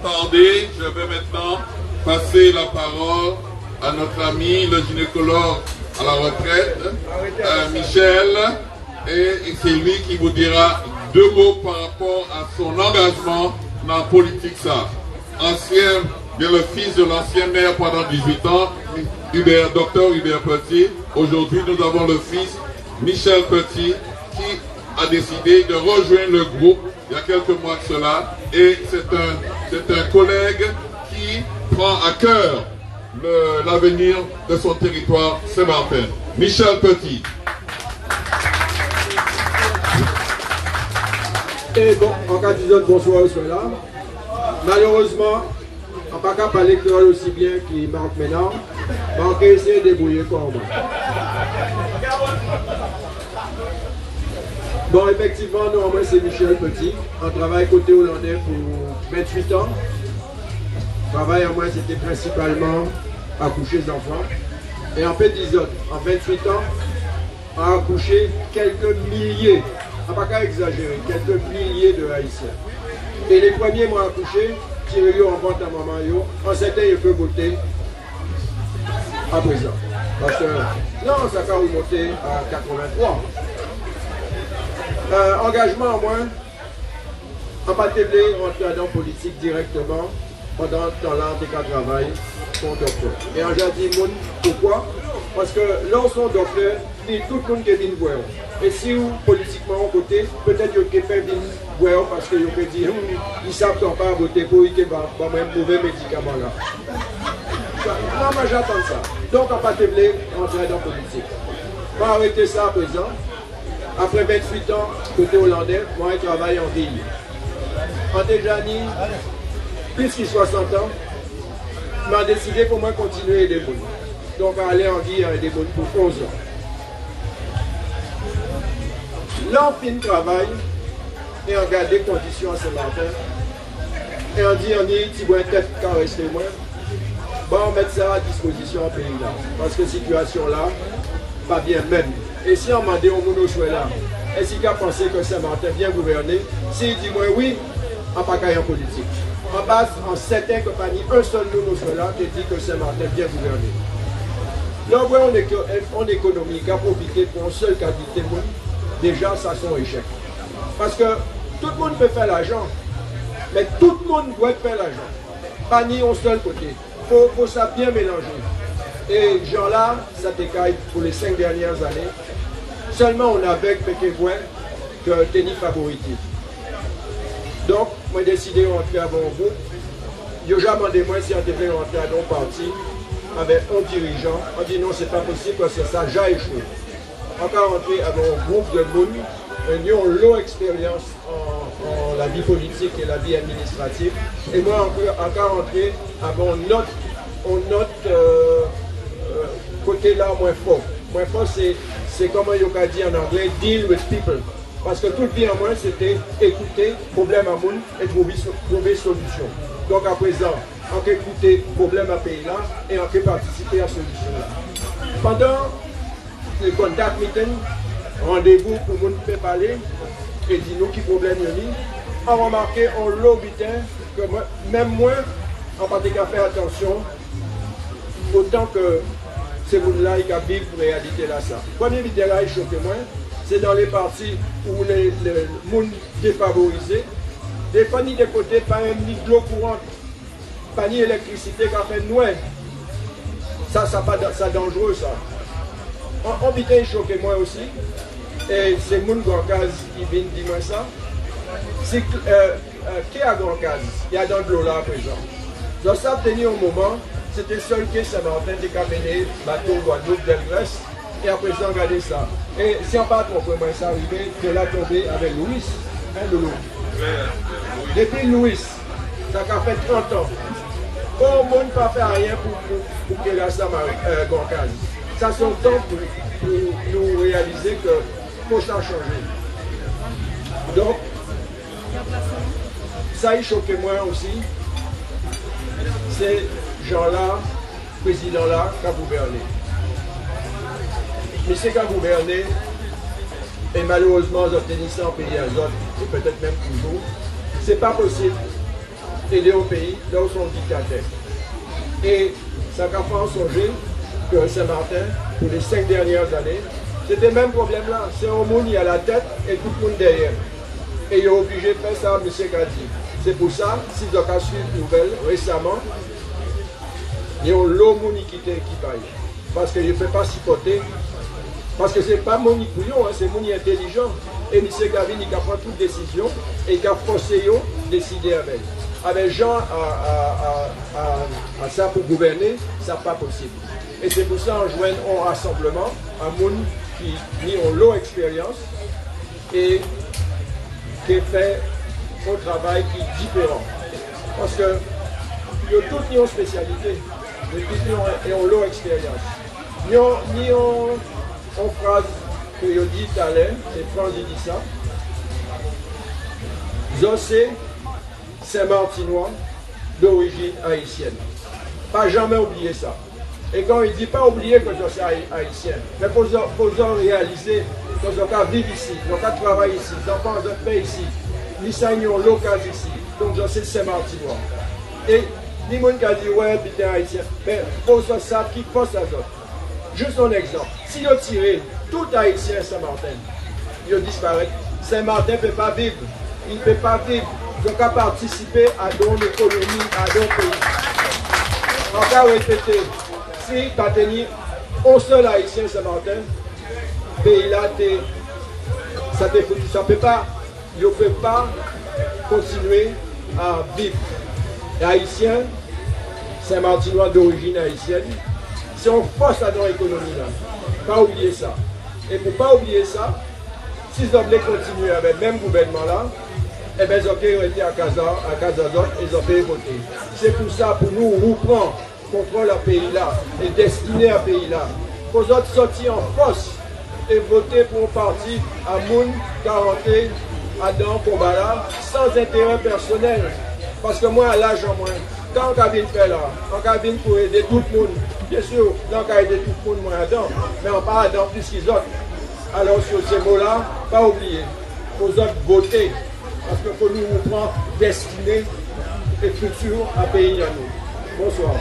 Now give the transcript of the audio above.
tarder, je vais maintenant passer la parole à notre ami, le gynécologue à la retraite, Michel, et c'est lui qui vous dira deux mots par rapport à son engagement dans la politique. Ça. Ancien, bien le fils de l'ancien maire pendant 18 ans, docteur Hubert Petit. Aujourd'hui, nous avons le fils, Michel Petit, qui a décidé de rejoindre le groupe il y a quelques mois de cela. Et c'est un collègue qui prend à cœur l'avenir de son territoire Saint-Martin. Michel Petit. Et bon, en cas de bonsoir au soir là. Malheureusement, on n'a pas qu'à parler que aussi bien qu'il manque maintenant. Mais on va essayer de débrouiller comme moi. Bon, effectivement, nous, c'est Michel Petit. On travaille côté hollandais pour 28 ans. Travail à moi, c'était principalement accoucher des enfants. Et en fait, disons, en 28 ans, on a accouché quelques milliers, on n'a pas qu'à exagérer, quelques milliers de Haïtiens. Et les premiers m'ont accouché, tiré en vente à maman, on s'était un peu voté à présent. Parce que, non, ça a remonté à 83. Engagement en moins, on n'a pas été rentrer dans la politique directement. Pendant le temps-là, on a travaillé son docteur. Et on a dit, pourquoi? Parce que lorsqu'on docteur, il tout le monde qui vient voir. Et si vous, politiquement, au côté, peut-être que vous pouvez venir voir parce que vous pouvez dire, ils ne savent pas voter pour eux, ils ont même mauvais médicaments là. Non, moi j'attends ça. Donc, on n'a pas été rentrer dans la politique. On va arrêter ça à présent. Après 28 ans, côté hollandais, moi je travaille en ville. En Déjani, plus de 60 ans, m'a décidé pour moi continuer des bons. Donc aller en vie avec des bons pour 11 ans. Là, on finit le travail et on regarde les conditions à Saint-Martin. Et on dit, tu vois une tête qui reste loin. Bon, on met ça à disposition en pays là. Parce que la situation là, pas bien même. Et si on m'a dit au monde au là, est-ce qu'il a pensé que Saint-Martin vient gouverner? S'il dit moi oui, on n'a pas qu'à en politique. En base, en certaines compagnies, un seul nom au là qui dit que Saint-Martin vient gouverner. Là, on économie qui a profité pour un seul qualité monde, déjà ça son échec. Parce que tout le monde peut faire l'argent, mais tout le monde doit faire l'argent. Pas ni un seul côté. Il faut ça bien mélanger. Et genre là, ça t'écaille pour les 5 dernières années. Seulement on avait Pékévoin que tenir favorité. Donc, moi j'ai décidé de rentrer à mon groupe. Je n'ai jamais demandé moi si on devait rentrer à mon parti avec un dirigeant. On dit non, c'est pas possible parce que ça, j'ai échoué. Encore rentrer à mon groupe de monde, ils ont longue expérience en la vie politique et la vie administrative. Et moi encore rentrer à mon autre côté là moins fort. Moins fort, c'est comment il a dit en anglais, deal with people. Parce que tout le bien en moi, c'était écouter problème à monde et trouver solution. Donc à présent, on peut écouter problème à pays là et on peut participer à la solution là. Pendant le contact meeting, rendez-vous pour le monde peut parler et dire nous qui problème il y a. On a remarqué en l'obitin que même moi, on n'a pas faire attention autant que c'est vous là qui vivent pour réalité là ça. Premier vidéo là, il choque moins. C'est dans les parties où les monde défavorisés, des familles de côté, pas un ni de l'eau courante, pas ni électricité qui a fait noir. Ça dangereux ça. On vient choquer moi aussi. Et c'est mon grand case qui vient dire moi ça. C'est qui a grand case? Il y a dans de l'eau là à présent. Donc ça a tenu au moment, c'était seul qui Saint-Martin qui a mené bateau Guadeloupe d'Elgrès. Et à présent, regardez ça. Et si on part trop moi ça arrivé, que là tombé avec Louis, de l'eau. Depuis Louis, ça a fait 30 ans. Bon, on ne peut pas faire rien pour que la Sam Goncaz. Ça c'est le temps pour nous réaliser que faut ça changer. Donc, ça y choqué moi aussi. C'est Jean-là, président-là, qui a gouverné. Mais c'est qui a gouverné, et malheureusement, ils ont obtenu ça en pays azote, et peut-être même toujours. C'est pas possible aider au pays, là où sont dictateurs. Et ça a fait en songer que Saint-Martin, pour les 5 dernières années, c'était le même problème-là. C'est un monde qui a la tête et tout le monde derrière. Et il est obligé de faire ça, M. Kadi. C'est pour ça, si vous avez suivi une nouvelle récemment, il y a un lot de monde qui quitte l'équipage. Parce qu'il ne peut pas supporter. Parce que ce n'est pas mon couillon, hein, c'est mon intelligent. Et M. Gavin, il a pris toute décision et il a forcé de décider avec. Avec Jean à ça pour gouverner, ça n'est pas possible. Et c'est pour ça qu'on joint un rassemblement, un monde qui a une longue expérience et qui fait un travail qui est différent. Parce que il y a toutes une spécialité, mais toutes ont une longue expérience. Ni en phrase que je dis tout à l'heure, c'est France qui dit ça. Zossé, Saint-Martinois d'origine haïtienne. Pas jamais oublier ça. Et quand il ne dit pas oublier que je suis haïtien, mais il faut réaliser que je vivre ici, je travaille ici, les enfants je fais ici, les sagnons locaux ici, donc je suis Saint-Martinois. Et les gens qui disent ouais, puis t'es haïtien, mais il faut que ça qui pense à d'autres. Juste un exemple, si on tire tout haïtien Saint-Martin, il disparaît. Saint-Martin ne peut pas vivre, il ne peut pas vivre, donc à participer à dans l'économie, à dans le pays. Encore répéter. Si tu as tenu un seul haïtien Saint-Martin, pays là, ça ne peut pas continuer à vivre. Les Haïtiens, Saint-Martinois d'origine haïtienne, si on force dans l'économie là, pas oublier ça. Et pour ne pas oublier ça, si ils veulent continuer avec le même gouvernement là, eh bien ils ont été à Kazazot et ils ont fait voter. C'est pour ça, pour nous reprendre contrôle un pays là et destiné à un pays là. Pour autres sortir en force et voter pour un parti à Moun, 40, à dans combat là, sans intérêt personnel. Parce que moi, à l'âge en moins, quand on vient faire là, on vient pour aider tout le monde. Bien sûr, on va aider tout le monde moins dedans, mais on parle dedans plus qu'ils autres. Alors sur ces mots-là, pas oublier, pour autres voter, parce que pour nous prendre destiné et futur à pays à nous. Bonsoir.